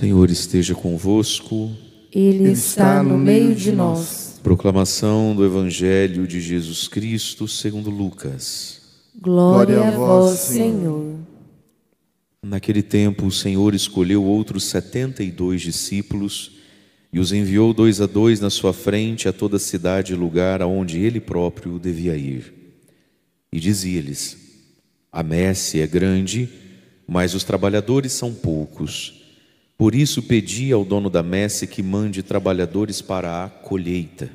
Senhor esteja convosco. Ele está no meio de nós. Proclamação do Evangelho de Jesus Cristo segundo Lucas. Glória a vós, Senhor. Naquele tempo o Senhor escolheu outros 72 discípulos e os enviou 2 a 2 na sua frente a toda cidade e lugar aonde ele próprio devia ir. E dizia-lhes: a messe é grande, mas os trabalhadores são poucos. Por isso pedi ao dono da messe que mande trabalhadores para a colheita.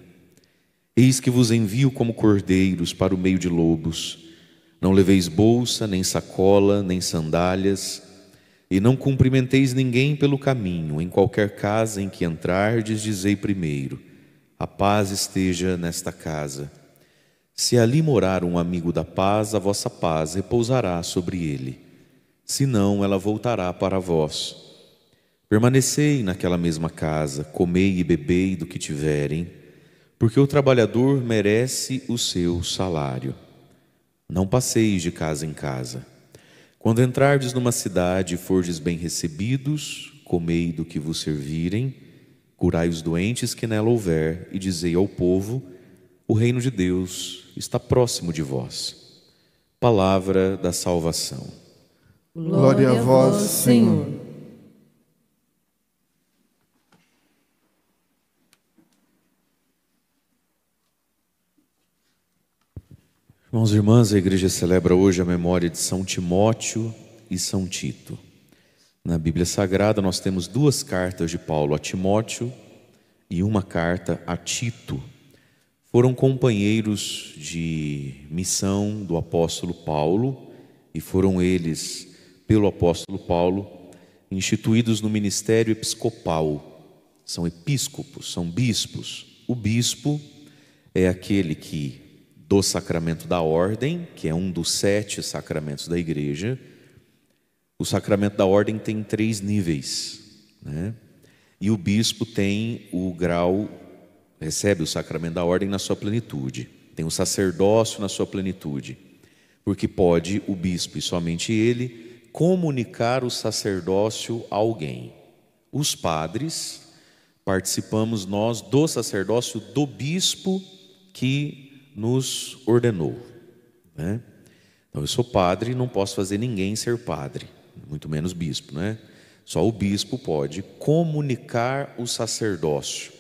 Eis que vos envio como cordeiros para o meio de lobos. Não leveis bolsa, nem sacola, nem sandálias, e não cumprimenteis ninguém pelo caminho. Em qualquer casa em que entrardes, dizei primeiro: a paz esteja nesta casa. Se ali morar um amigo da paz, a vossa paz repousará sobre ele. Se não, ela voltará para vós. Permanecei naquela mesma casa, comei e bebei do que tiverem, porque o trabalhador merece o seu salário. Não passeis de casa em casa. Quando entrardes numa cidade e fordes bem recebidos, comei do que vos servirem, curai os doentes que nela houver, e dizei ao povo: o reino de Deus está próximo de vós. Palavra da salvação. Glória a vós, Senhor. Irmãos e irmãs, a igreja celebra hoje a memória de São Timóteo e São Tito. Na Bíblia Sagrada nós temos 2 cartas de Paulo a Timóteo e uma carta a Tito. Foram companheiros de missão do apóstolo Paulo e foram eles, pelo apóstolo Paulo, instituídos no ministério episcopal. São episcopos, são bispos. O bispo é aquele que do sacramento da ordem, que é um dos 7 sacramentos da igreja. O sacramento da ordem tem 3 níveis, né? E o bispo tem o grau, recebe o sacramento da ordem na sua plenitude, tem o sacerdócio na sua plenitude, porque pode o bispo, e somente ele, comunicar o sacerdócio a alguém. Os padres participamos nós do sacerdócio do bispo que nos ordenou, né? Então eu sou padre e não posso fazer ninguém ser padre, muito menos bispo, né? Só o bispo pode comunicar o sacerdócio.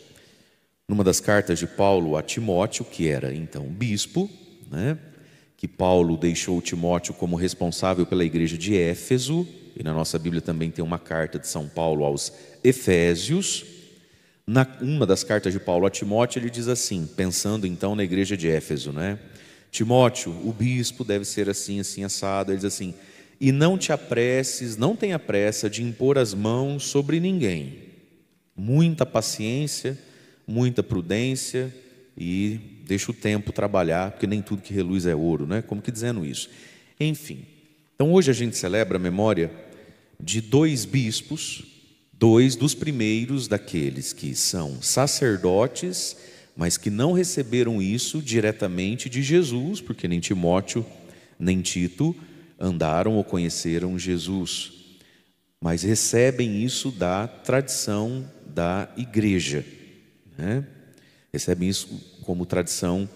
Numa das cartas de Paulo a Timóteo, que era então bispo, né? Que Paulo deixou Timóteo como responsável pela igreja de Éfeso, e na nossa Bíblia também tem uma carta de São Paulo aos Efésios. Uma das cartas de Paulo a Timóteo, ele diz assim, pensando então na igreja de Éfeso, né? Timóteo, o bispo deve ser assim, assim, assado. Ele diz assim: e não te apresses, não tenha pressa de impor as mãos sobre ninguém. Muita paciência, muita prudência, e deixa o tempo trabalhar, porque nem tudo que reluz é ouro, né? Como que dizendo isso? Enfim, então hoje a gente celebra a memória de 2 bispos, 2 dos primeiros daqueles que são sacerdotes, mas que não receberam isso diretamente de Jesus, porque nem Timóteo nem Tito andaram ou conheceram Jesus, mas recebem isso da tradição da igreja, né? Recebem isso como tradição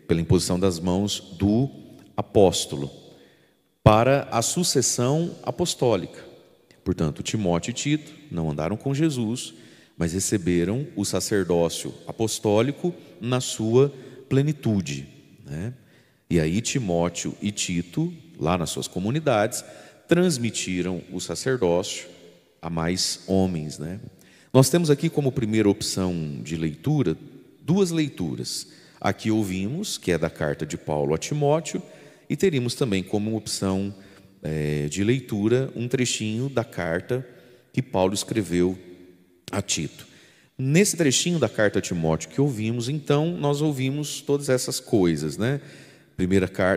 pela imposição das mãos do apóstolo para a sucessão apostólica. Portanto, Timóteo e Tito não andaram com Jesus, mas receberam o sacerdócio apostólico na sua plenitude, né? E aí Timóteo e Tito, lá nas suas comunidades, transmitiram o sacerdócio a mais homens, né? Nós temos aqui como primeira opção de leitura 2 leituras. Aqui ouvimos, que é da carta de Paulo a Timóteo, e teríamos também como opção de leitura um trechinho da carta que Paulo escreveu a Tito. Nesse trechinho da carta a Timóteo que ouvimos, então, nós ouvimos todas essas coisas, né?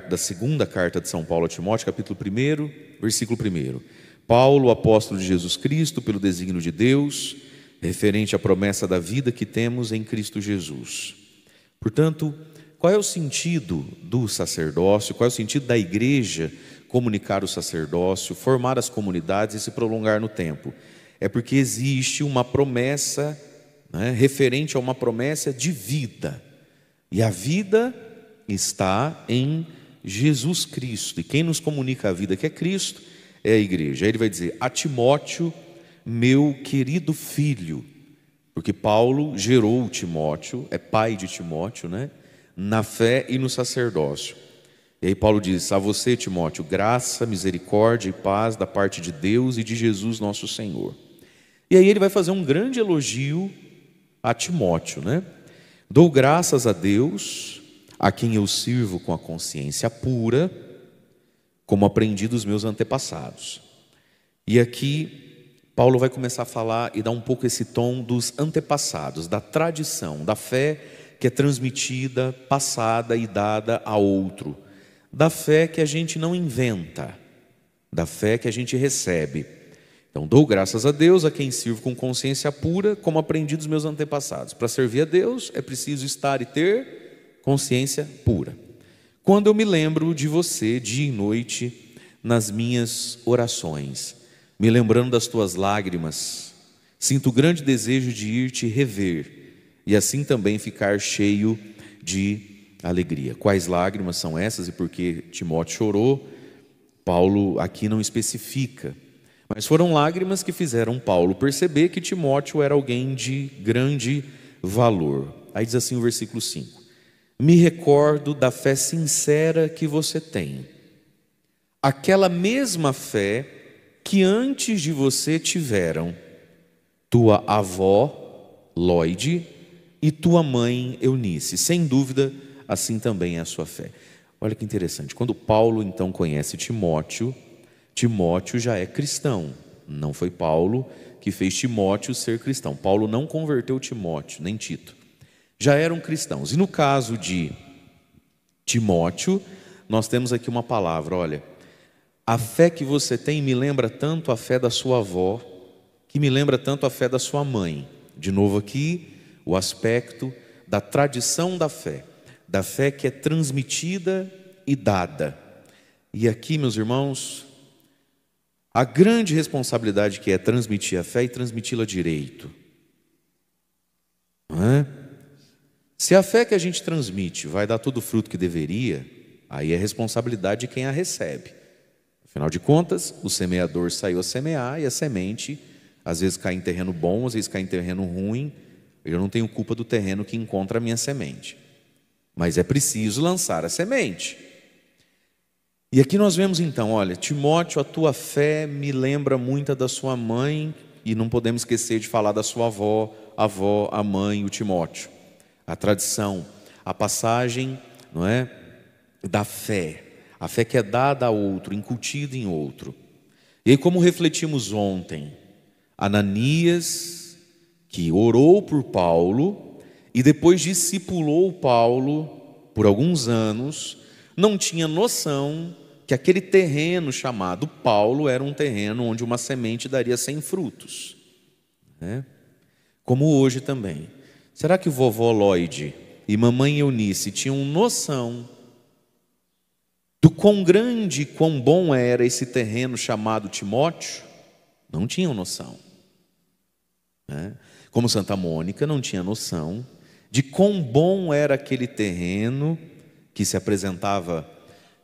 Da segunda carta de São Paulo a Timóteo, capítulo 1, versículo 1. Paulo, apóstolo de Jesus Cristo, pelo desígnio de Deus, referente à promessa da vida que temos em Cristo Jesus. Portanto, qual é o sentido do sacerdócio? Qual é o sentido da igreja comunicar o sacerdócio, formar as comunidades e se prolongar no tempo? é porque existe uma promessa, né, referente a uma promessa de vida. E a vida está em Jesus Cristo. E quem nos comunica a vida, que é Cristo, é a igreja. Aí ele vai dizer: a Timóteo, meu querido filho. Porque Paulo gerou Timóteo, é pai de Timóteo, né? Na fé e no sacerdócio. E aí Paulo diz: a você, Timóteo, graça, misericórdia e paz da parte de Deus e de Jesus nosso Senhor. E aí ele vai fazer um grande elogio a Timóteo, né? Dou graças a Deus, a quem eu sirvo com a consciência pura, como aprendi dos meus antepassados. E aqui Paulo vai começar a falar e dar um pouco esse tom dos antepassados, da tradição, da fé que é transmitida, passada e dada a outro, da fé que a gente não inventa, da fé que a gente recebe. Então, dou graças a Deus, a quem sirvo com consciência pura, como aprendi dos meus antepassados. Para servir a Deus é preciso estar e ter consciência pura. Quando eu me lembro de você dia e noite nas minhas orações, me lembrando das tuas lágrimas, sinto grande desejo de ir te rever e assim também ficar cheio de alegria. Quais lágrimas são essas e por que Timóteo chorou? Paulo aqui não especifica, mas foram lágrimas que fizeram Paulo perceber que Timóteo era alguém de grande valor. Aí diz assim o versículo 5: me recordo da fé sincera que você tem, aquela mesma fé que antes de você tiveram tua avó Lóide e tua mãe Eunice. Sem dúvida, assim também é a sua fé. Olha que interessante, quando Paulo então conhece Timóteo, Timóteo já é cristão. Não foi Paulo que fez Timóteo ser cristão. Paulo não converteu Timóteo, nem Tito. Já eram cristãos. E no caso de Timóteo, nós temos aqui uma palavra, olha: a fé que você tem me lembra tanto a fé da sua avó, que me lembra tanto a fé da sua mãe. De novo aqui, o aspecto da tradição da fé que é transmitida e dada. E aqui, meus irmãos, a grande responsabilidade que é transmitir a fé e transmiti-la direito. Não é? Se a fé que a gente transmite vai dar todo o fruto que deveria, aí é responsabilidade de quem a recebe. Afinal de contas, o semeador saiu a semear e a semente às vezes cai em terreno bom, às vezes cai em terreno ruim. Eu não tenho culpa do terreno que encontra a minha semente, mas é preciso lançar a semente. E aqui nós vemos então, olha, Timóteo, a tua fé me lembra muito da sua mãe, e não podemos esquecer de falar da sua avó, a mãe, o Timóteo. A tradição, a passagem, não é, da fé, a fé que é dada a outro, incutida em outro. E aí, como refletimos ontem, Ananias, que orou por Paulo e depois discipulou Paulo por alguns anos, não tinha noção que aquele terreno chamado Paulo era um terreno onde uma semente daria 100 frutos, né? Como hoje também. Será que vovó Lóide e mamãe Eunice tinham noção do quão grande e quão bom era esse terreno chamado Timóteo? Não tinham noção, né? Como Santa Mônica não tinha noção de quão bom era aquele terreno que se apresentava.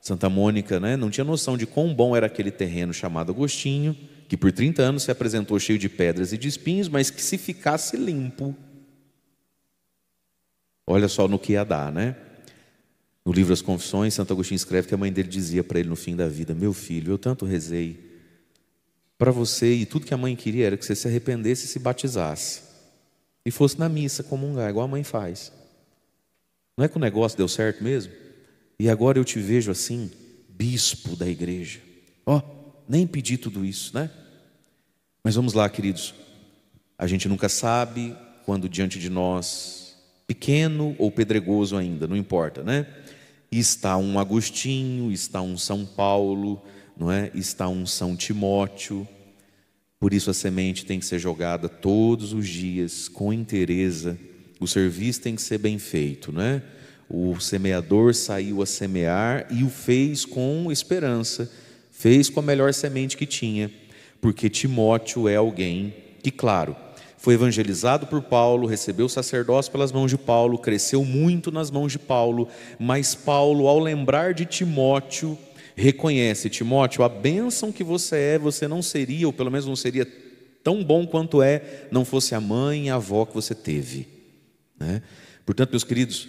Santa Mônica, né, não tinha noção de quão bom era aquele terreno chamado Agostinho, que por 30 anos se apresentou cheio de pedras e de espinhos, mas que se ficasse limpo, olha só no que ia dar, né? No livro As Confissões, Santo Agostinho escreve que a mãe dele dizia para ele no fim da vida: meu filho, eu tanto rezei para você, e tudo que a mãe queria era que você se arrependesse e se batizasse e fosse na missa comungar, igual a mãe faz. Não é que o negócio deu certo mesmo? E agora eu te vejo assim, bispo da igreja. Nem pedi tudo isso, né? Mas vamos lá, queridos. A gente nunca sabe quando diante de nós, pequeno ou pedregoso ainda, não importa, né? Está um Agostinho, está um São Paulo, não é? Está um São Timóteo. Por isso a semente tem que ser jogada todos os dias, com inteireza. O serviço tem que ser bem feito, né? O semeador saiu a semear e o fez com esperança, fez com a melhor semente que tinha, porque Timóteo é alguém que, claro, foi evangelizado por Paulo, recebeu o sacerdócio pelas mãos de Paulo, cresceu muito nas mãos de Paulo, mas Paulo, ao lembrar de Timóteo, reconhece: Timóteo, a bênção que você não seria, ou pelo menos não seria tão bom quanto não fosse a mãe e a avó que você teve, né? Portanto, meus queridos,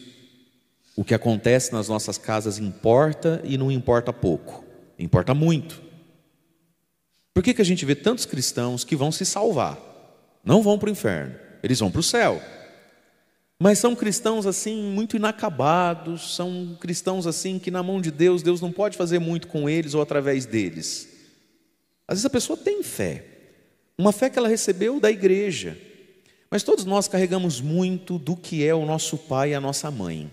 o que acontece nas nossas casas importa, e não importa pouco, importa muito. Por que a gente vê tantos cristãos que vão se salvar? Não vão para o inferno, eles vão para o céu. Mas são cristãos assim muito inacabados, são cristãos assim que na mão de Deus, Deus não pode fazer muito com eles ou através deles. Às vezes a pessoa tem fé, uma fé que ela recebeu da igreja, mas todos nós carregamos muito do que é o nosso pai e a nossa mãe.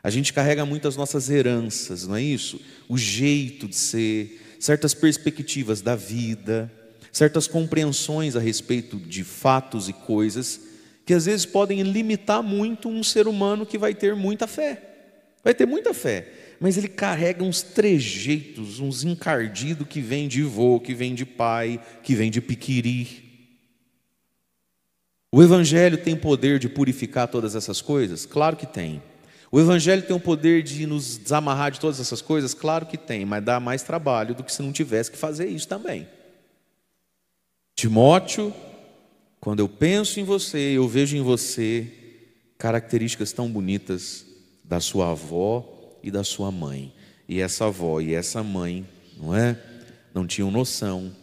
A gente carrega muito as nossas heranças, não é isso? O jeito de ser, certas perspectivas da vida, certas compreensões a respeito de fatos e coisas que às vezes podem limitar muito um ser humano que vai ter muita fé. Vai ter muita fé, mas ele carrega uns trejeitos, uns encardidos que vem de vô, que vem de pai, que vem de piquiri. O Evangelho tem poder de purificar todas essas coisas? Claro que tem. O Evangelho tem o poder de nos desamarrar de todas essas coisas? Claro que tem, mas dá mais trabalho do que se não tivesse que fazer isso também. Timóteo, quando eu penso em você, eu vejo em você características tão bonitas da sua avó e da sua mãe. E essa avó e essa mãe, não tinham noção,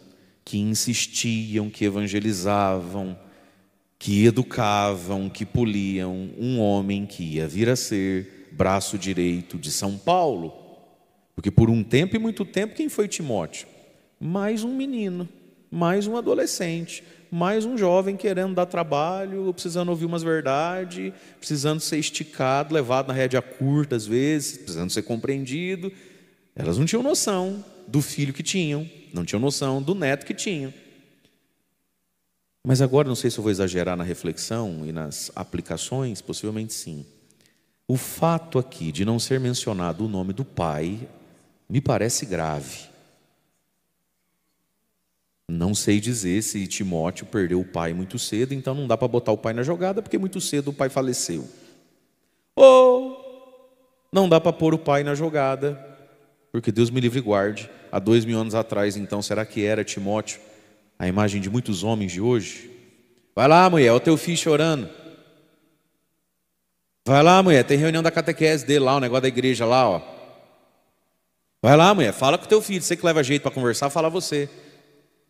que insistiam, que evangelizavam, que educavam, que poliam um homem que ia vir a ser braço direito de São Paulo. Porque por um tempo e muito tempo, quem foi Timóteo? Mais um menino, mais um adolescente, mais um jovem querendo dar trabalho, precisando ouvir umas verdades, precisando ser esticado, levado na rédea curta às vezes, precisando ser compreendido. Elas não tinham noção do filho que tinham, não tinham noção do neto que tinham. Mas agora, não sei se eu vou exagerar na reflexão e nas aplicações, possivelmente sim. O fato aqui de não ser mencionado o nome do pai me parece grave. Não sei dizer se Timóteo perdeu o pai muito cedo, então não dá para botar o pai na jogada, porque muito cedo o pai faleceu. Ou não dá para pôr o pai na jogada, porque Deus me livre e guarde, há 2000 anos atrás, então, será que era Timóteo a imagem de muitos homens de hoje? Vai lá, mulher, olha o teu filho chorando. Vai lá, mulher, tem reunião da catequese dele lá, o negócio da igreja lá, ó. Vai lá, mulher, fala com o teu filho, você que leva jeito para conversar, fala você.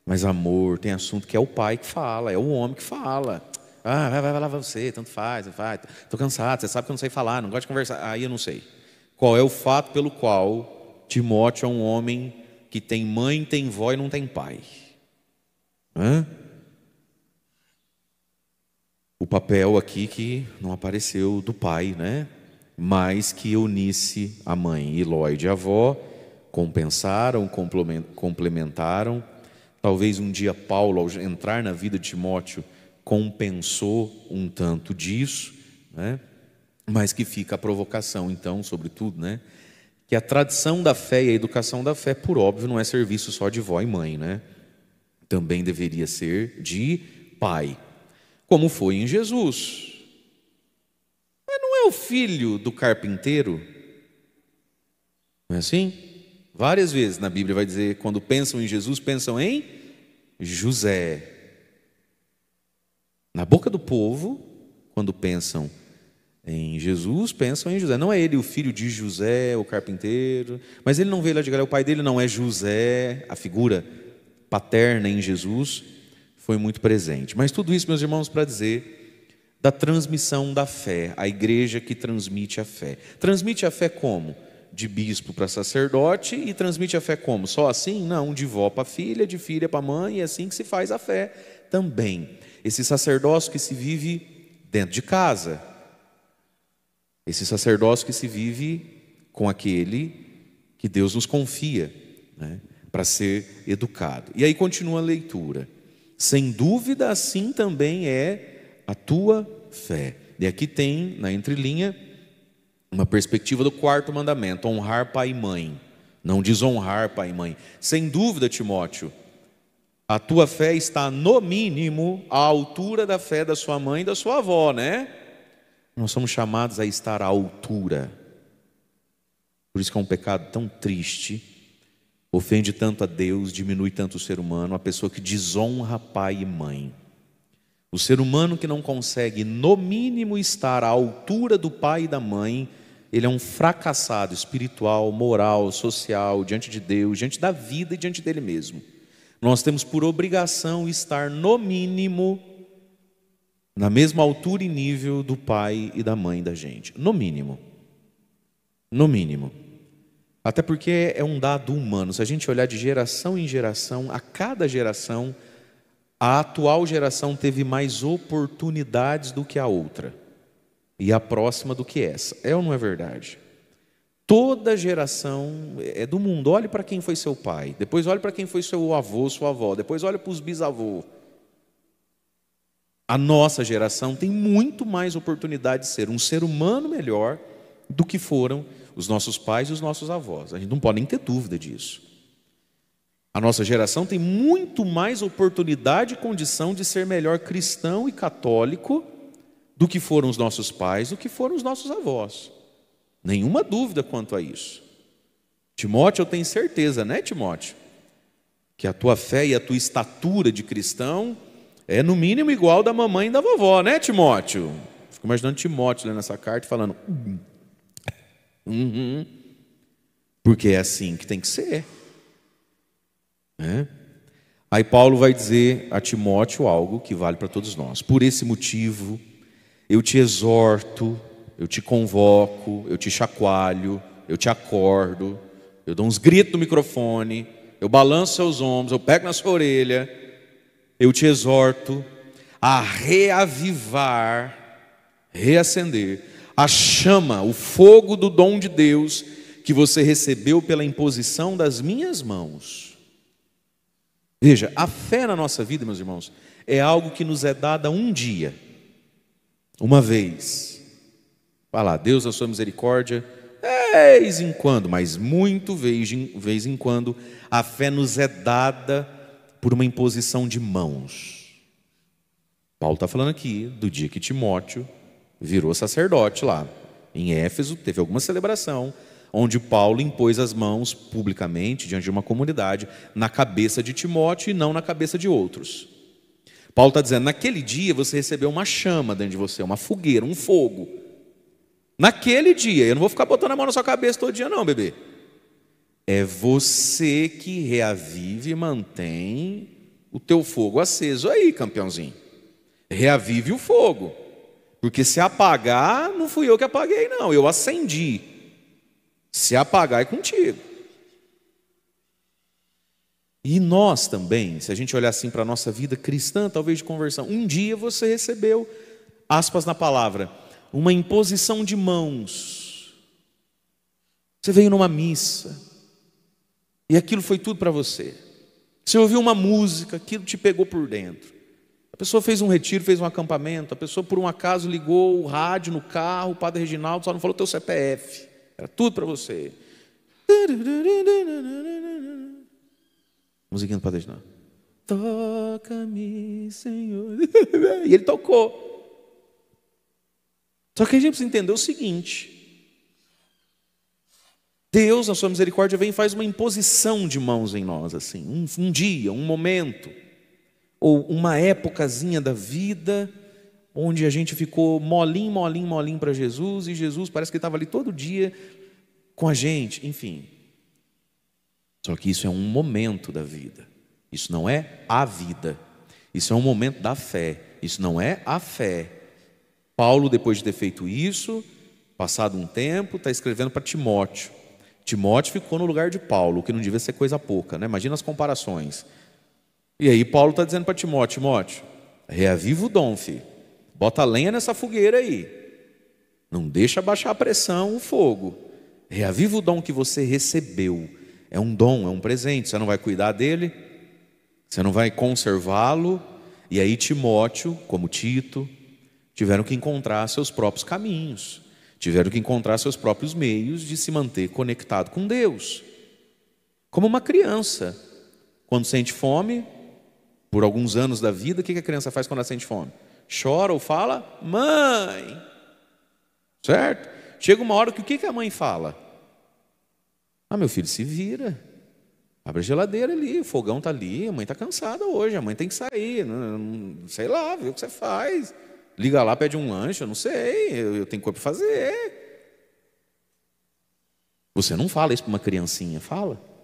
Mas amor, tem assunto que é o pai que fala, é o homem que fala. Vai lá você, tanto faz, vai. Estou cansado, você sabe que eu não sei falar, não gosto de conversar. Aí eu não sei. Qual é o fato pelo qual Timóteo é um homem que tem mãe, tem vó e não tem pai? O papel aqui que não apareceu do pai, né? Mas que Eunice, a mãe, e Lóide, a avó, compensaram, complementaram. Talvez um dia Paulo, ao entrar na vida de Timóteo, compensou um tanto disso, né? Mas que fica a provocação, então, sobretudo, né? Que a tradição da fé e a educação da fé, por óbvio, não é serviço só de vó e mãe, né? Também deveria ser de pai, como foi em Jesus. Mas não é o filho do carpinteiro? Não é assim? Várias vezes na Bíblia vai dizer, quando pensam em Jesus, pensam em José. Na boca do povo, quando pensam em Jesus, pensam em José. Não é ele o filho de José, o carpinteiro, mas ele não veio lá de Galileu, o pai dele não é José, a figura paterna em Jesus foi muito presente. Mas tudo isso, meus irmãos, para dizer da transmissão da fé, a igreja que transmite a fé. Transmite a fé como? De bispo para sacerdote, e transmite a fé como? Só assim? Não, de vó para filha, de filha para mãe, e é assim que se faz a fé também. Esse sacerdócio que se vive dentro de casa, esse sacerdócio que se vive com aquele que Deus nos confia, né, para ser educado. E aí continua a leitura. Sem dúvida, assim também é a tua fé. E aqui tem, na entrelinha, uma perspectiva do quarto mandamento: honrar pai e mãe, não desonrar pai e mãe. Sem dúvida, Timóteo, A tua fé está, no mínimo, à altura da fé da sua mãe e da sua avó, né? Nós somos chamados a estar à altura. Por isso que é um pecado tão triste, ofende tanto a Deus, diminui tanto o ser humano, a pessoa que desonra pai e mãe. O ser humano que não consegue, no mínimo, estar à altura do pai e da mãe, ele é um fracassado espiritual, moral, social, diante de Deus, diante da vida e diante dele mesmo. Nós temos por obrigação estar, no mínimo, na mesma altura e nível do pai e da mãe da gente. No mínimo. No mínimo. Até porque é um dado humano. Se a gente olhar de geração em geração, a cada geração, a atual geração teve mais oportunidades do que a outra. E a próxima do que essa. É ou não é verdade? Toda geração é do mundo. Olhe para quem foi seu pai, depois olhe para quem foi seu avô, sua avó, depois olhe para os bisavôs. A nossa geração tem muito mais oportunidade de ser um ser humano melhor do que foram os nossos pais e os nossos avós. A gente não pode nem ter dúvida disso. A nossa geração tem muito mais oportunidade e condição de ser melhor cristão e católico do que foram os nossos pais, do que foram os nossos avós. Nenhuma dúvida quanto a isso. Timóteo, eu tenho certeza, né, Timóteo? Que a tua fé e a tua estatura de cristão é no mínimo igual da mamãe e da vovó, né, Timóteo? Fico imaginando Timóteo lendo essa carta e falando, porque é assim que tem que ser. Né? Aí Paulo vai dizer a Timóteo algo que vale para todos nós. Por esse motivo, eu te exorto, eu te convoco, eu te chacoalho, eu te acordo, eu dou uns gritos no microfone, eu balanço seus ombros, eu pego na sua orelha, eu te exorto a reavivar, reacender a chama, o fogo do dom de Deus que você recebeu pela imposição das minhas mãos. Veja, a fé na nossa vida, meus irmãos, é algo que nos é dada um dia, uma vez. Fala, Deus, na sua misericórdia, vez em quando, mas muito vez em quando, a fé nos é dada por uma imposição de mãos. Paulo está falando aqui do dia que Timóteo virou sacerdote lá. Em Éfeso, teve alguma celebração, onde Paulo impôs as mãos publicamente, diante de uma comunidade, na cabeça de Timóteo e não na cabeça de outros. Paulo está dizendo, naquele dia você recebeu uma chama dentro de você, uma fogueira, um fogo. Naquele dia, eu não vou ficar botando a mão na sua cabeça todo dia não, bebê. É você que reavive e mantém o teu fogo aceso aí, campeãozinho. Reavive o fogo. Porque se apagar, não fui eu que apaguei não, eu acendi. Se apagar é contigo. E nós também, se a gente olhar assim para a nossa vida cristã, talvez de conversão, um dia você recebeu, aspas na palavra, uma imposição de mãos. Você veio numa missa e aquilo foi tudo para você. Você ouviu uma música, aquilo te pegou por dentro. A pessoa fez um retiro, fez um acampamento, a pessoa por um acaso ligou o rádio no carro, o padre Reginaldo só não falou teu CPF. Era tudo para você. Musiquinha do padre Reginaldo. Toca-me, Senhor. E ele tocou. Só que a gente precisa entender o seguinte: Deus, na sua misericórdia, vem e faz uma imposição de mãos em nós, assim, um dia, um momento, ou uma épocazinha da vida, onde a gente ficou molinho para Jesus, e Jesus parece que estava ali todo dia com a gente, enfim. Só que isso é um momento da vida, isso não é a vida, isso é um momento da fé, isso não é a fé. Paulo, depois de ter feito isso, passado um tempo, está escrevendo para Timóteo. Timóteo ficou no lugar de Paulo, o que não devia ser coisa pouca, né? Imagina as comparações. E aí Paulo está dizendo para Timóteo, Timóteo, reaviva o dom, filho. Bota lenha nessa fogueira aí. Não deixa baixar a pressão, o fogo. Reaviva o dom que você recebeu. É um dom, é um presente. Você não vai cuidar dele, você não vai conservá-lo. E aí Timóteo, como Tito, tiveram que encontrar seus próprios caminhos, tiveram que encontrar seus próprios meios de se manter conectado com Deus. Como uma criança, quando sente fome, por alguns anos da vida, o que a criança faz quando ela sente fome? Chora ou fala, mãe. Certo? Chega uma hora que o que a mãe fala? Ah, meu filho, se vira. Abre a geladeira ali, o fogão está ali, a mãe está cansada hoje, a mãe tem que sair. Sei lá, vê o que você faz. Liga lá, pede um lanche, eu não sei, eu tenho coisa para fazer. Você não fala isso para uma criancinha, fala.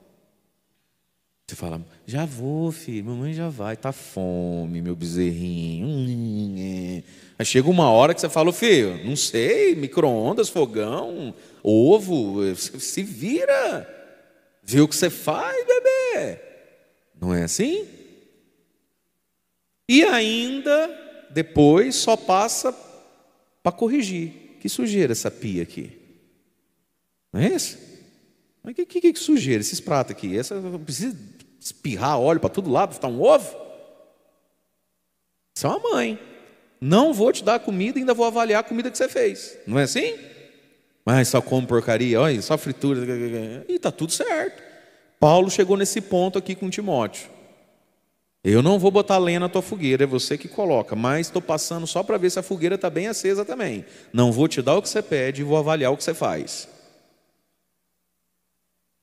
Você fala, já vou, filho, mamãe já vai, tá fome, meu bezerrinho. Aí chega uma hora que você fala, filho, não sei, micro-ondas, fogão, ovo, se vira, vê o que você faz, bebê. Não é assim? E ainda, depois, só passa para corrigir. Que sujeira essa pia aqui? Não é isso? Mas que sujeira esses pratos aqui? Essa precisa espirrar óleo para todo lado, para ficar um ovo? Isso é uma mãe. Não vou te dar comida, ainda vou avaliar a comida que você fez. Não é assim? Mas só come porcaria, olha, só fritura. E está tudo certo. Paulo chegou nesse ponto aqui com Timóteo. Eu não vou botar lenha na tua fogueira, é você que coloca, mas estou passando só para ver se a fogueira está bem acesa também. Não vou te dar o que você pede e vou avaliar o que você faz.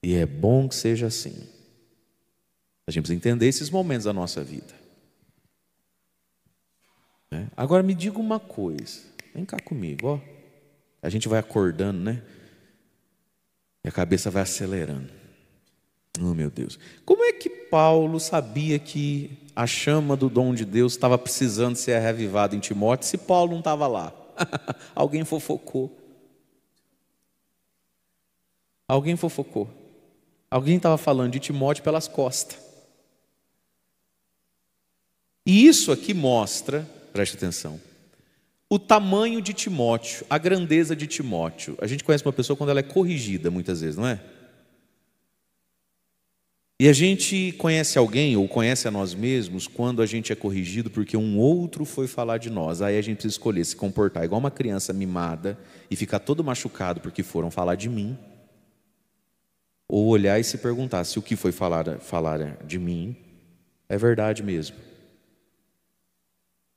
E é bom que seja assim. A gente precisa entender esses momentos da nossa vida. Agora me diga uma coisa. Vem cá comigo, ó. A gente vai acordando, né? E a cabeça vai acelerando. Oh, meu Deus. Como é que Paulo sabia que a chama do dom de Deus estava precisando ser reavivada em Timóteo se Paulo não estava lá? Alguém fofocou. Alguém fofocou. Alguém estava falando de Timóteo pelas costas. E isso aqui mostra, preste atenção, o tamanho de Timóteo, a grandeza de Timóteo. A gente conhece uma pessoa quando ela é corrigida, muitas vezes, não é? E a gente conhece alguém, ou conhece a nós mesmos, quando a gente é corrigido porque um outro foi falar de nós. Aí a gente precisa escolher se comportar igual uma criança mimada e ficar todo machucado porque foram falar de mim, ou olhar e se perguntar se o que foi falar de mim é verdade mesmo.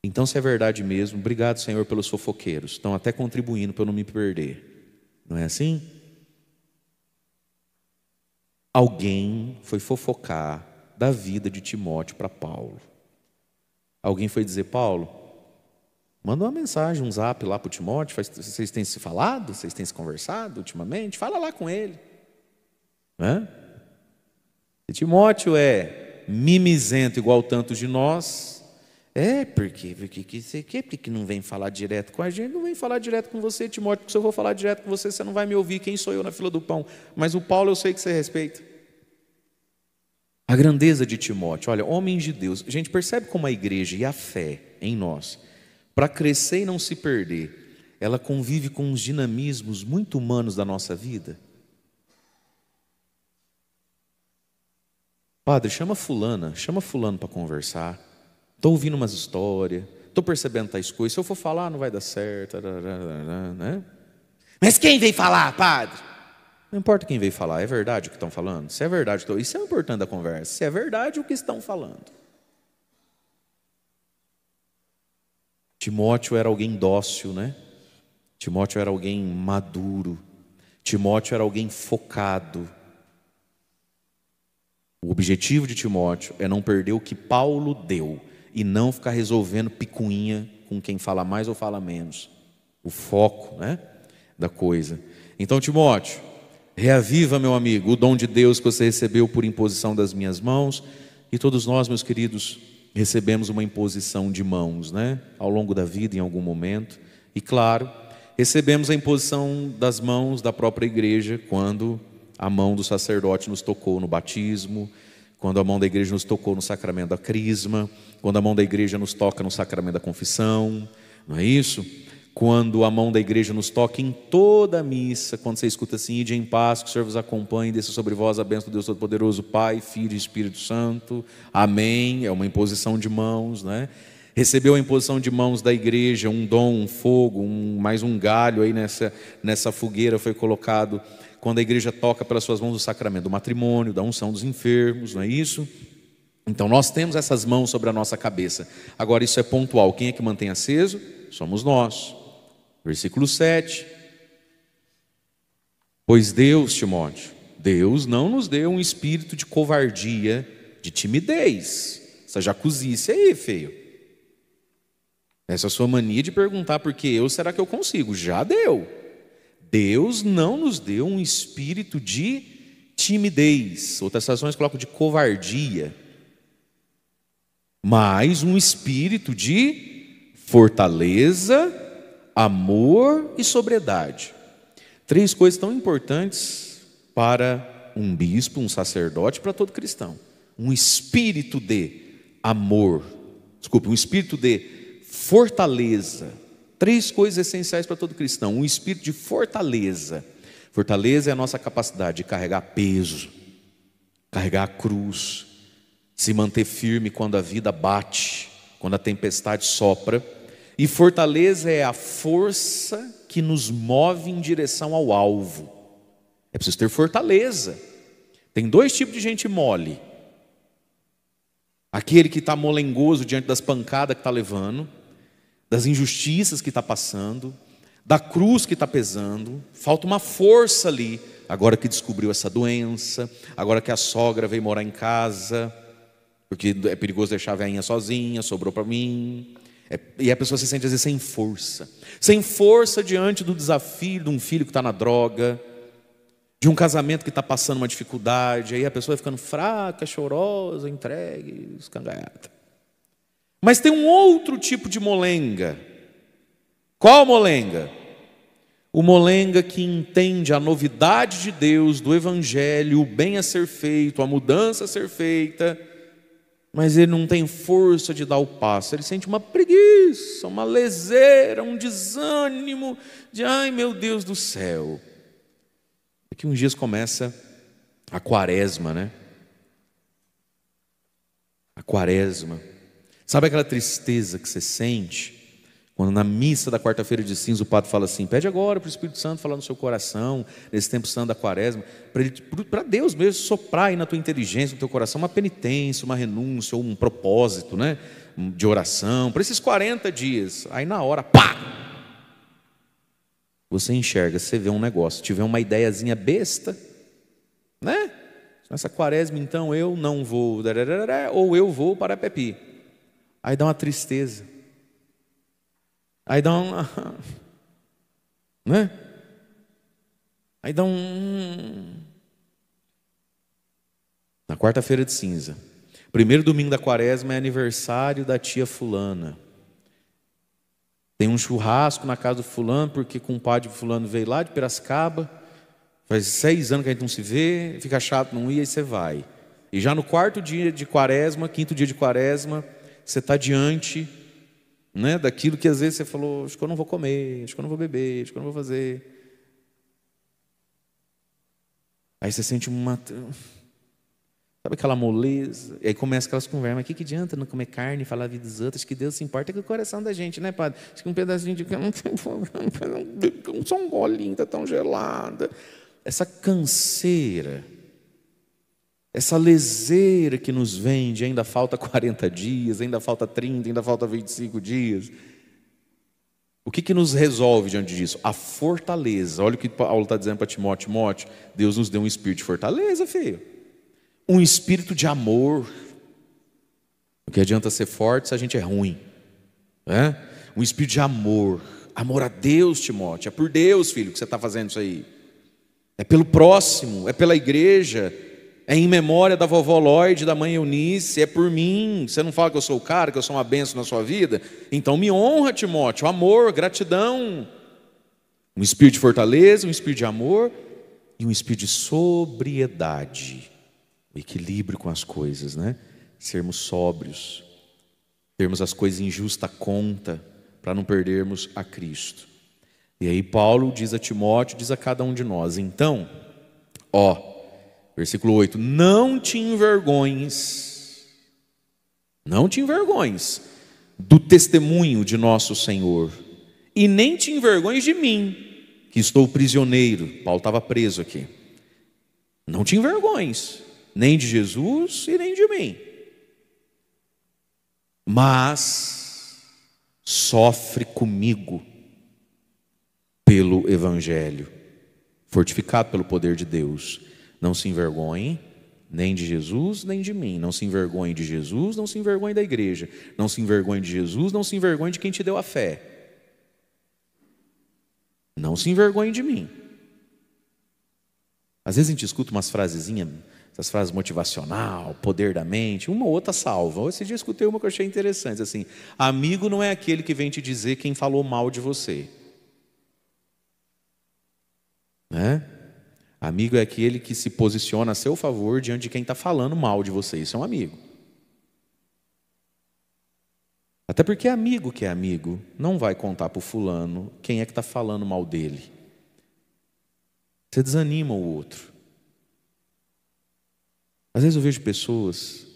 Então, se é verdade mesmo, obrigado, Senhor, pelos fofoqueiros. Estão até contribuindo para eu não me perder. Não é assim? Alguém foi fofocar da vida de Timóteo para Paulo. Alguém foi dizer, Paulo, manda uma mensagem, um zap lá para o Timóteo. Vocês têm se falado? Vocês têm se conversado ultimamente? Fala lá com ele. Se Timóteo é mimizento igual tantos de nós, porque não vem falar direto com a gente? Não vem falar direto com você, Timóteo, porque se eu vou falar direto com você, você não vai me ouvir. Quem sou eu na fila do pão? Mas o Paulo eu sei que você respeita. A grandeza de Timóteo, olha, homens de Deus. A gente percebe como a igreja e a fé em nós, para crescer e não se perder, ela convive com uns dinamismos muito humanos da nossa vida. Padre, chama fulano para conversar. Estou ouvindo umas histórias, estou percebendo tais coisas. Se eu for falar, não vai dar certo. Né? Mas quem veio falar, padre? Não importa quem veio falar, é verdade o que estão falando? Se é verdade, isso é o importante da conversa. Se é verdade o que estão falando. Timóteo era alguém dócil, né? Timóteo era alguém maduro. Timóteo era alguém focado. O objetivo de Timóteo é não perder o que Paulo deu e não ficar resolvendo picuinha com quem fala mais ou fala menos. O foco, né, da coisa. Então, Timóteo, reaviva, meu amigo, o dom de Deus que você recebeu por imposição das minhas mãos. E todos nós, meus queridos, recebemos uma imposição de mãos, né, ao longo da vida, em algum momento. E claro, recebemos a imposição das mãos da própria igreja quando a mão do sacerdote nos tocou no batismo, quando a mão da igreja nos tocou no sacramento da crisma, quando a mão da igreja nos toca no sacramento da confissão, não é isso? Quando a mão da igreja nos toca em toda a missa, quando você escuta assim, ide em paz, que o Senhor vos acompanhe, desça sobre vós a bênção do Deus Todo-Poderoso, Pai, Filho e Espírito Santo, amém, é uma imposição de mãos, né? Recebeu a imposição de mãos da igreja, um dom, um fogo, mais um galho aí nessa fogueira foi colocado quando a igreja toca pelas suas mãos o sacramento do matrimônio, da unção dos enfermos, não é isso? Então nós temos essas mãos sobre a nossa cabeça. Agora isso é pontual. Quem é que mantém aceso? Somos nós. Versículo 7. Pois Deus, Timóteo, Deus não nos deu um espírito de covardia, de timidez. Essa jacuzice aí, feio. Essa sua mania de perguntar por que eu, será que eu consigo? Já deu. Deus não nos deu um espírito de timidez. Outras traduções colocam de covardia. Mas um espírito de fortaleza, amor e sobriedade. 3 coisas tão importantes para um bispo, um sacerdote, para todo cristão. Um espírito de amor, um espírito de fortaleza. 3 coisas essenciais para todo cristão. Um espírito de fortaleza. Fortaleza é a nossa capacidade de carregar peso, carregar a cruz, se manter firme quando a vida bate, quando a tempestade sopra. E fortaleza é a força que nos move em direção ao alvo. É preciso ter fortaleza. Tem 2 tipos de gente mole. Aquele que está molengoso diante das pancadas que está levando, das injustiças que está passando, da cruz que está pesando. Falta uma força ali, agora que descobriu essa doença, agora que a sogra veio morar em casa, porque é perigoso deixar a velhinha sozinha, sobrou para mim. E a pessoa se sente às vezes sem força. Sem força diante do desafio de um filho que está na droga, de um casamento que está passando uma dificuldade. Aí a pessoa vai ficando fraca, chorosa, entregue, escangaiada. Mas tem um outro tipo de molenga. Qual molenga? O molenga que entende a novidade de Deus, do Evangelho, o bem a ser feito, a mudança a ser feita, mas ele não tem força de dar o passo. Ele sente uma preguiça, uma leseira, um desânimo de, ai meu Deus do céu. Daqui uns dias começa a quaresma, né? A quaresma. Sabe aquela tristeza que você sente quando na missa da quarta-feira de cinza o padre fala assim: pede agora para o Espírito Santo falar no seu coração, nesse tempo santo da quaresma, para Deus mesmo soprar aí na tua inteligência, no teu coração, uma penitência, uma renúncia, ou um propósito, né, de oração, para esses 40 dias. Aí na hora, pá! Você enxerga, você vê um negócio, tiver uma ideiazinha besta, né? Nessa quaresma então eu não vou, ou eu vou para Pepi. Aí dá uma tristeza. Aí dá uma, né? Aí dá na quarta-feira de cinza, primeiro domingo da quaresma, é aniversário da tia fulana. Tem um churrasco na casa do fulano, porque com o padre fulano veio lá de Piracicaba. Faz 6 anos que a gente não se vê, fica chato não ir, aí você vai. E já no 4º dia de quaresma, 5º dia de quaresma, você está diante, né, daquilo que às vezes você falou: acho que eu não vou comer, acho que eu não vou beber, acho que eu não vou fazer. Aí você sente sabe aquela moleza? E aí começa aquelas conversas: mas o que adianta não comer carne e falar a vida dos outros? Que Deus se importa com o coração da gente, né, padre? Acho que um pedacinho de carne, só um golinho, está tão gelada. Essa canseira, essa leseira que nos vem de ainda falta 40 dias, ainda falta 30, ainda falta 25 dias. O que nos resolve diante disso? A fortaleza. Olha o que Paulo está dizendo para Timóteo: Timóteo, Deus nos deu um espírito de fortaleza, filho. Um espírito de amor. O que adianta ser forte se a gente é ruim, né? Um espírito de amor. Amor a Deus, Timóteo. É por Deus, filho, que você está fazendo isso aí. É pelo próximo, é pela igreja, é em memória da vovó Lloyd, da mãe Eunice, é por mim. Você não fala que eu sou o cara, que eu sou uma bênção na sua vida? Então me honra, Timóteo. Amor, gratidão. Um espírito de fortaleza, um espírito de amor e um espírito de sobriedade. O equilíbrio com as coisas, né? Sermos sóbrios, termos as coisas em justa conta, para não perdermos a Cristo. E aí Paulo diz a Timóteo, diz a cada um de nós: então, versículo 8: não te envergonhes do testemunho de nosso Senhor, e nem te envergonhes de mim, que estou prisioneiro. Paulo estava preso aqui. Não te envergonhes, nem de Jesus e nem de mim. mas sofre comigo pelo Evangelho, fortificado pelo poder de Deus. Não se envergonhe nem de Jesus, nem de mim. Não se envergonhe de Jesus, não se envergonhe da igreja. Não se envergonhe de Jesus, não se envergonhe de quem te deu a fé. Não se envergonhe de mim. Às vezes a gente escuta umas frasezinhas, essas frases motivacional, poder da mente, uma ou outra salva. Esse dia eu escutei uma que eu achei interessante, assim: amigo não é aquele que vem te dizer quem falou mal de você, né? Amigo é aquele que se posiciona a seu favor diante de quem está falando mal de você. Isso é um amigo. Até porque amigo que é amigo não vai contar para o fulano quem é que está falando mal dele. Você desanima o outro. Às vezes eu vejo pessoas,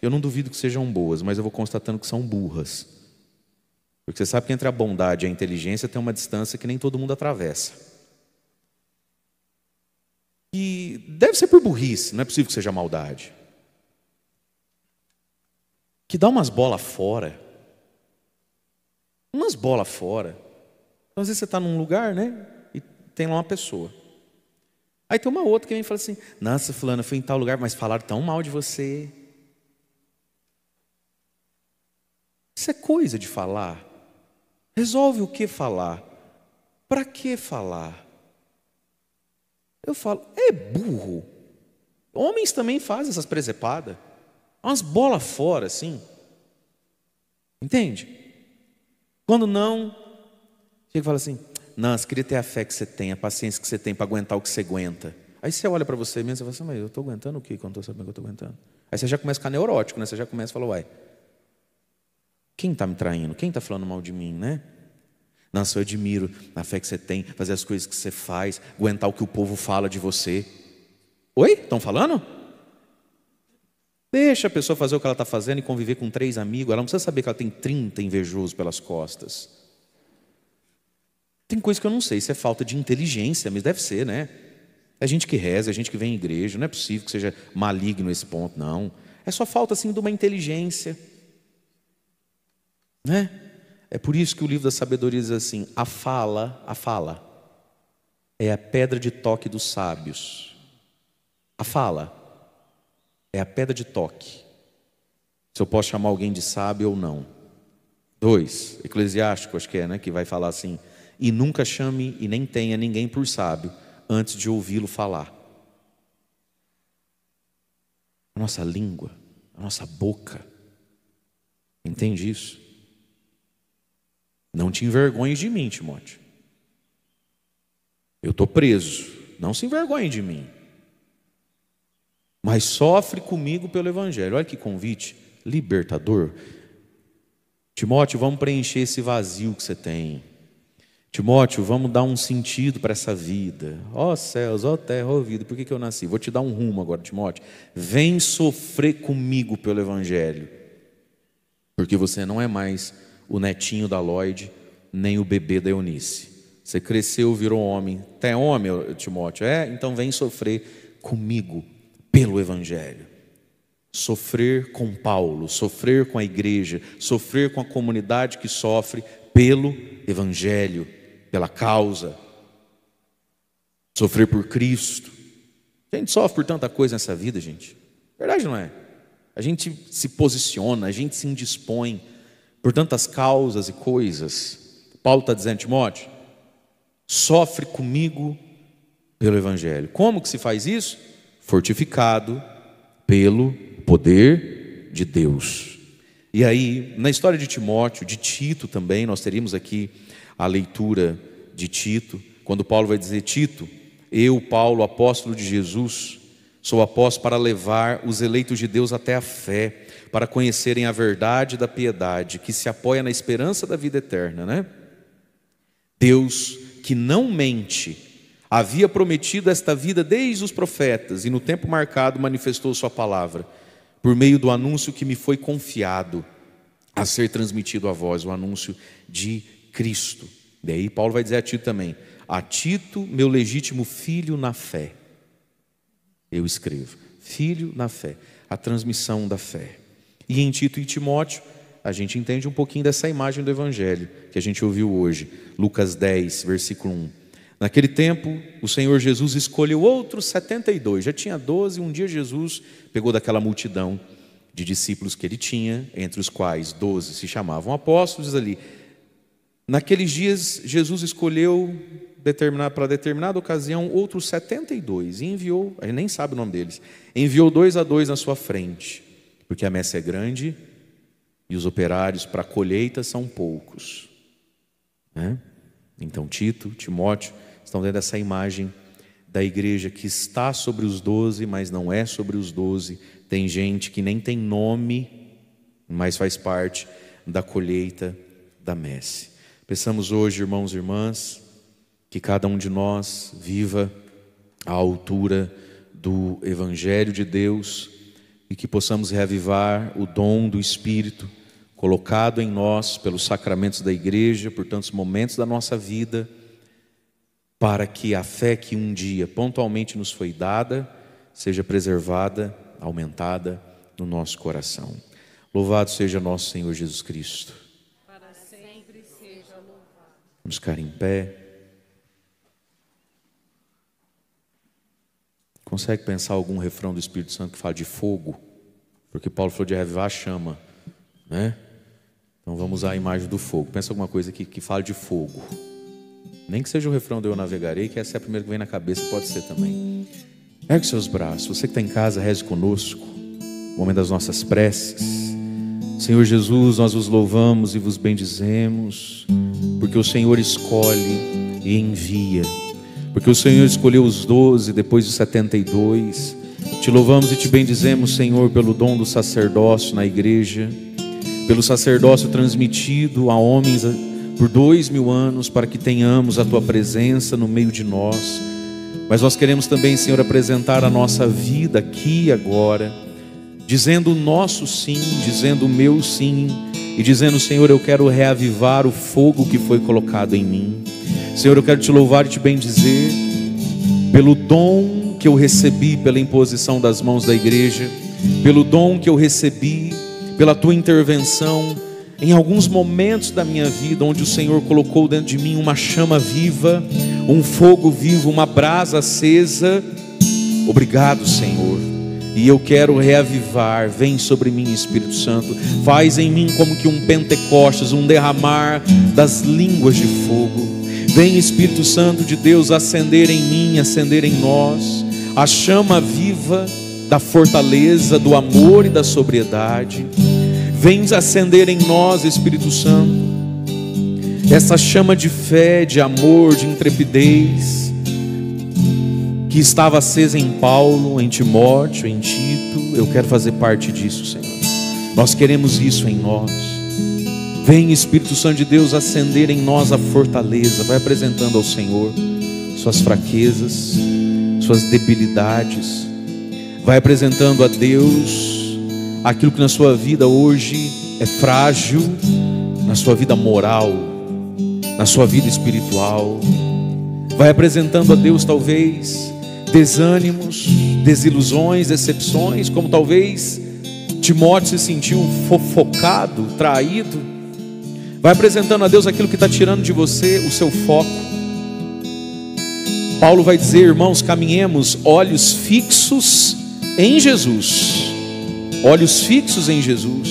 eu não duvido que sejam boas, mas eu vou constatando que são burras. Porque você sabe que entre a bondade e a inteligência tem uma distância que nem todo mundo atravessa. E deve ser por burrice, não é possível que seja maldade. Que dá umas bolas fora. Umas bolas fora. Então, às vezes você está num lugar, né? E tem lá uma pessoa. Aí tem uma outra que vem e fala assim: nossa, fulano, eu fui em tal lugar, mas falaram tão mal de você. Isso é coisa de falar. Resolve o que falar. Para que falar? Eu falo, é burro. Homens também fazem essas presepadas. Umas bolas fora, assim. Entende? Quando não, chega e fala assim: nossa, queria ter a fé que você tem, a paciência que você tem para aguentar o que você aguenta. Aí você olha para você mesmo e fala assim: mas eu estou aguentando o quê quando estou sabendo que eu estou aguentando? Aí você já começa a ficar neurótico, né? Você já começa a falar: uai, quem está me traindo? Quem está falando mal de mim, né? Nossa, eu admiro a fé que você tem, fazer as coisas que você faz, aguentar o que o povo fala de você. Oi? Estão falando? Deixa a pessoa fazer o que ela está fazendo e conviver com 3 amigos. Ela não precisa saber que ela tem 30 invejosos pelas costas. Tem coisa que eu não sei se é falta de inteligência, mas deve ser, né? É gente que reza, é gente que vem em igreja. Não é possível que seja maligno esse ponto, não. É só falta, assim, de uma inteligência, né? É por isso que o livro da sabedoria diz assim: a fala é a pedra de toque dos sábios. A fala é a pedra de toque. Se eu posso chamar alguém de sábio ou não. 2, Eclesiástico, acho que é, né? Que vai falar assim: e nunca chame e nem tenha ninguém por sábio antes de ouvi-lo falar. A nossa língua, a nossa boca. Entende isso? Não te envergonhes de mim, Timóteo. Eu estou preso. Não se envergonhe de mim. Mas sofre comigo pelo Evangelho. Olha que convite libertador. Timóteo, vamos preencher esse vazio que você tem. Timóteo, vamos dar um sentido para essa vida. Ó céus, ó terra, ó vida, por que eu nasci? Vou te dar um rumo agora, Timóteo. Vem sofrer comigo pelo Evangelho. Porque você não é mais o netinho da Lloyd, nem o bebê da Eunice. Você cresceu, virou homem. Até é homem, Timóteo? É? Então vem sofrer comigo pelo Evangelho. Sofrer com Paulo, sofrer com a igreja, sofrer com a comunidade que sofre pelo Evangelho, pela causa. Sofrer por Cristo. A gente sofre por tanta coisa nessa vida, gente. Verdade não é? A gente se posiciona, a gente se indispõe por tantas causas e coisas. Paulo está dizendo: Timóteo, sofre comigo pelo Evangelho. Como que se faz isso? Fortificado pelo poder de Deus. E aí, na história de Timóteo, de Tito também, nós teríamos aqui a leitura de Tito, quando Paulo vai dizer: Tito, eu, Paulo, apóstolo de Jesus, sou apóstolo para levar os eleitos de Deus até a fé, para conhecerem a verdade da piedade, que se apoia na esperança da vida eterna, né? Deus, que não mente, havia prometido esta vida desde os profetas, e no tempo marcado manifestou sua palavra, por meio do anúncio que me foi confiado a ser transmitido a vós, o anúncio de Cristo. Daí Paulo vai dizer a Tito também: a Tito, meu legítimo filho na fé, eu escrevo, filho na fé, a transmissão da fé. E em Tito e Timóteo, a gente entende um pouquinho dessa imagem do Evangelho que a gente ouviu hoje. Lucas 10, versículo 1. Naquele tempo, o Senhor Jesus escolheu outros 72. Já tinha 12, um dia Jesus pegou daquela multidão de discípulos que ele tinha, entre os quais 12 se chamavam apóstolos ali. Naqueles dias, Jesus escolheu para determinada ocasião outros 72 e enviou, a gente nem sabe o nome deles, enviou 2 a 2 na sua frente, porque a messe é grande e os operários para a colheita são poucos, né? Então Tito, Timóteo estão dentro dessa imagem da igreja que está sobre os 12, mas não é sobre os 12. Tem gente que nem tem nome, mas faz parte da colheita da messe. Pensamos hoje, irmãos e irmãs, que cada um de nós viva à altura do Evangelho de Deus e que possamos reavivar o dom do Espírito colocado em nós pelos sacramentos da igreja, por tantos momentos da nossa vida, para que a fé que um dia pontualmente nos foi dada seja preservada, aumentada no nosso coração. Louvado seja nosso Senhor Jesus Cristo. Para sempre seja louvado. Vamos ficar em pé. Consegue pensar algum refrão do Espírito Santo que fala de fogo? Porque Paulo falou de reavivar a chama, né? Então vamos usar a imagem do fogo. Pensa alguma coisa aqui que fala de fogo. Nem que seja o refrão do Eu Navegarei, que essa é a primeira que vem na cabeça, pode ser também. Ergue seus braços. Você que está em casa, reze conosco. No momento das nossas preces. Senhor Jesus, nós vos louvamos e vos bendizemos, porque o Senhor escolhe e envia. Porque o Senhor escolheu os 12 depois dos 72. Te louvamos e te bendizemos, Senhor, pelo dom do sacerdócio na igreja, pelo sacerdócio transmitido a homens por 2000 anos, para que tenhamos a Tua presença no meio de nós. Mas nós queremos também, Senhor, apresentar a nossa vida aqui e agora, dizendo o nosso sim, dizendo o meu sim, e dizendo, Senhor, eu quero reavivar o fogo que foi colocado em mim. Senhor, eu quero te louvar e te bendizer pelo dom que eu recebi pela imposição das mãos da igreja, pelo dom que eu recebi pela Tua intervenção em alguns momentos da minha vida, onde o Senhor colocou dentro de mim uma chama viva, um fogo vivo, uma brasa acesa. Obrigado, Senhor. E eu quero reavivar. Vem sobre mim, Espírito Santo. Faz em mim como que um Pentecostes, um derramar das línguas de fogo. Vem, Espírito Santo de Deus, acender em mim, acender em nós a chama viva da fortaleza, do amor e da sobriedade. Vem acender em nós, Espírito Santo, essa chama de fé, de amor, de intrepidez que estava acesa em Paulo, em Timóteo, em Tito. Eu quero fazer parte disso, Senhor. Nós queremos isso em nós. Vem, Espírito Santo de Deus, acender em nós a fortaleza. Vai apresentando ao Senhor suas fraquezas, suas debilidades. Vai apresentando a Deus aquilo que na sua vida hoje é frágil, na sua vida moral, na sua vida espiritual. Vai apresentando a Deus talvez desânimos, desilusões, decepções, como talvez Timóteo se sentiu fofocado, traído. Vai apresentando a Deus aquilo que está tirando de você o seu foco. Paulo vai dizer, irmãos, caminhemos olhos fixos em Jesus. Olhos fixos em Jesus.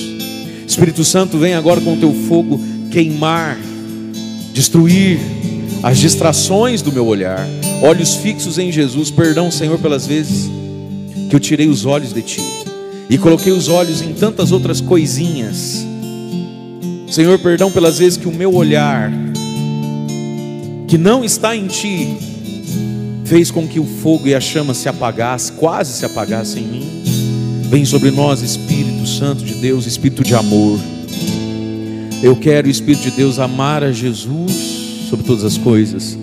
Espírito Santo, vem agora com o Teu fogo queimar, destruir as distrações do meu olhar. Olhos fixos em Jesus. Perdão, Senhor, pelas vezes que eu tirei os olhos de Ti e coloquei os olhos em tantas outras coisinhas. Senhor, perdão pelas vezes que o meu olhar, que não está em Ti, fez com que o fogo e a chama se apagasse, quase se apagasse em mim. Vem sobre nós, Espírito Santo de Deus, Espírito de amor. Eu quero, Espírito de Deus, amar a Jesus sobre todas as coisas.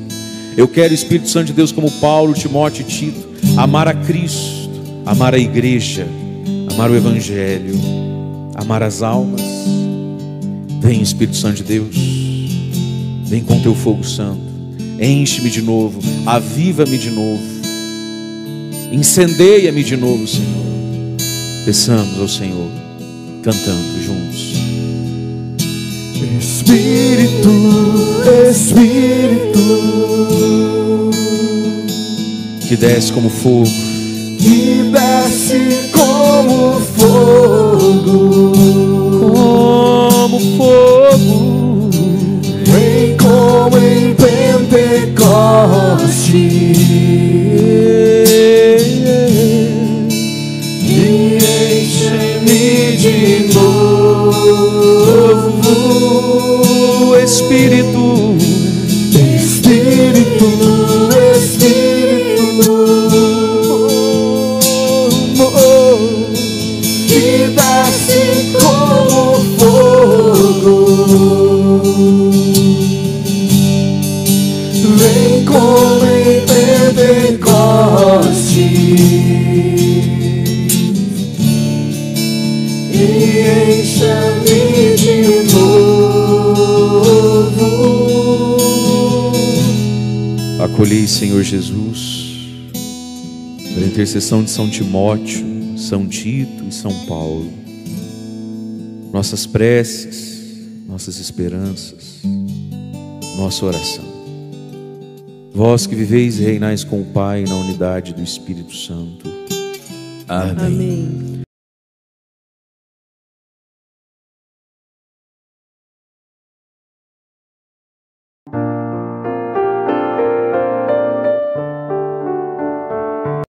Eu quero, Espírito Santo de Deus, como Paulo, Timóteo e Tito, amar a Cristo, amar a igreja, amar o Evangelho, amar as almas. Vem, Espírito Santo de Deus, vem com Teu fogo santo. Enche-me de novo, aviva-me de novo, incendeia-me de novo, Senhor. Peçamos ao Senhor, cantando juntos. Espírito, Espírito, que desce como fogo, que desce como fogo, como fogo, vem como em Pentecoste e enche-me de novo. Espírito, Espírito, Espírito, que desce como fogo, vem como em Pentecoste e enche-me de novo. acolhei, Senhor Jesus, pela intercessão de São Timóteo, São Tito e São Paulo, nossas preces, nossas esperanças, nossa oração. Vós que viveis e reinais com o Pai na unidade do Espírito Santo. Amém. Amém.